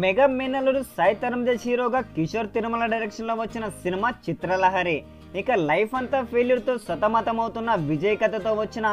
Mega మేనల్లుడు సాయి తరం తేజ్ హీరోగా కిషోర్ తిరుమల డైరెక్షన్ లో వచ్చిన సినిమా చిత్రలహరి. ఇక లైఫ్ అంతా ఫెయిల్యూర్ తో సతమతమవుతున్న విజయ్ కథతో వచ్చిన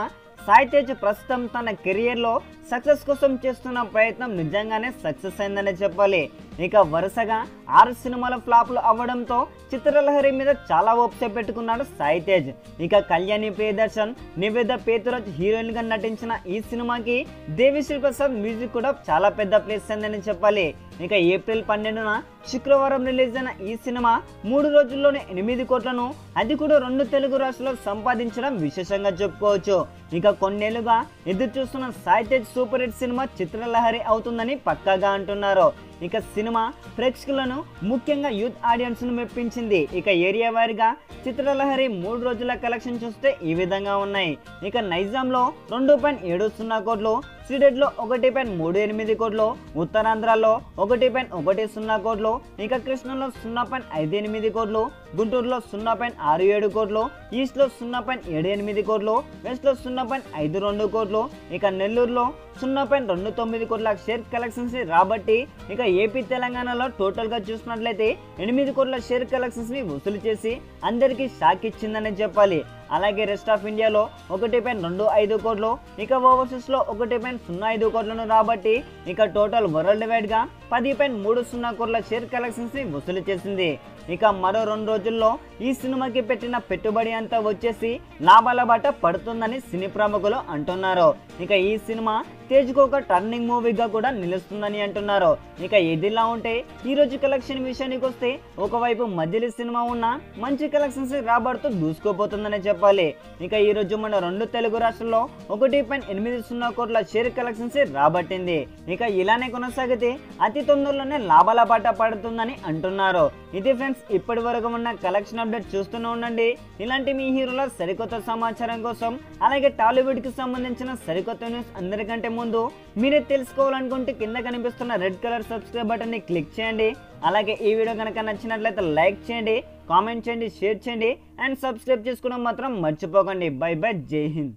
సాయి తేజ్ ప్రస్తుతం తన కెరియర్ లో సక్సెస్ కోసం చేస్తున్న ప్రయత్నం నిజంగానే సక్సెస్ అయిందనే చెప్పాలి. ఇక వరుసగా 6 సినిమాల ఫ్లాప్లు అవ్వడంతో చిత్రలహరి మీద చాలా ఓప్సే పెట్టుకున్నాడు సాయి తేజ్. ఇక కళ్యాణి ప్రియదర్శన్, నివేద పేతురాజ్ హీరోయిన్ గా నటించిన ఈ సినిమాకి దేవిశ్రీ ప్రసాద్ మ్యూజిక్ కూడా చాలా పెద్ద ప్లేస్ అయిందని చెప్పాలి. ఇక ఏప్రిల్ 12న శుక్రవారం రిలీజ్ అయిన ఈ సినిమా 3 రోజుల్లోనే 8 కోట్లను, అది కూడా 2 తెలుగు రాష్ట్రాల్లో సంపాదించడం విశేషంగా చెప్పుకోవచ్చు. ఇక కొన్నేళ్లుగా ఎదురు చూస్తున్న Sai Tej super hit cinema Chitralahari అవుతుందని పక్కాగా అంటున్నారు. ఇక సినిమా ప్రేక్షకులను ముఖ్యంగా యూత్ ఆడియన్స్ ను మెప్పించింది. ఇక ఏరియా వారిగా చిత్రలహరి 3 రోజుల కలెక్షన్ చూస్తే ఈ విధంగా ఉన్నాయి. ఇక నైజాంలో 2.70 కోట్లు, సీడెడ్ లో 1.38 కోట్లు, ఉత్తరాంధ్రలో 1.10 కోట్లు, ఇక కృష్ణలో 0.58 కోట్లు, గుంటూరులో 0.67 కోట్లు, ఈస్ట్ లో 0.78 కోట్లు, వెస్ట్ లో 0.52 కోట్లు, ఇక నెల్లూరులో 0.29 కోట్ల షేర్ కలెక్షన్స్ రాబట్టి ఇక ఏపీ తెలంగాణలో టోటల్ గా చూసినట్లయితే 8 కోట్ల షేర్ కలెక్షన్స్ ని వసూలు చేసి అందరికీ షాక్ ఇచ్చిందని చెప్పాలి. అలాగే రెస్ట్ ఆఫ్ ఇండియాలో 1.25 కోట్లు, ఇక ఓవర్సీస్ లో 1.05 కోట్లను రాబట్టి ఇక టోటల్ వరల్డ్ వైడ్ గా 10.30 కోట్ల షేర్ కలెక్షన్స్ ని వసూలు చేసింది. ఇక మరో 2 రోజుల్లో ఈ సినిమాకి పెట్టిన పెట్టుబడి అంతా వచ్చేసి లాభాల బాట పడుతుందని సినీ ప్రముఖులు అంటున్నారు. ఇక ఈ సినిమా తేజ్కు ఒక టర్నింగ్ మూవీగా కూడా నిలుస్తుందని అంటున్నారు. ఇక ఇదిలా ఉంటే ఈ రోజు కలెక్షన్ విషయానికి వస్తే ఒకవైపు మధ్యలో సినిమా ఉన్న మంచి కలెక్షన్స్ రాబడుతూ దూసుకోపోతుందని చెప్పాలి. ఇక ఈ రోజు మన 2 తెలుగు రాష్ట్రాల్లో 1.80 కోట్ల షేర్ కలెక్షన్స్ రాబట్టింది. ఇక ఇలానే కొనసాగితే అతి తొందరలోనే లాభాల బాట పడుతుందని అంటున్నారు. ఇది ఫ్రెండ్స్ ఇప్పటి వరకు ఉన్న కలెక్షన్ అప్డేట్ చూస్తూనే ఉండండి. ఇలాంటి మీ హీరోల సరికొత్త సమాచారం కోసం, అలాగే టాలీవుడ్ కి సంబంధించిన సరికొత్త న్యూస్ అందరికంటే ముందు మీరే తెలుసుకోవాలనుకుంటే కింద కనిపిస్తున్న రెడ్ కలర్ సబ్స్క్రైబ్ బటన్ ని క్లిక్ చేయండి. అలాగే ఈ వీడియో కనుక నచ్చినట్లయితే లైక్ చేయండి, కామెంట్ చేయండి, షేర్ చేయండి అండ్ సబ్స్క్రైబ్ చేసుకోవడం మాత్రం మర్చిపోకండి. బై బై, జై హింద్.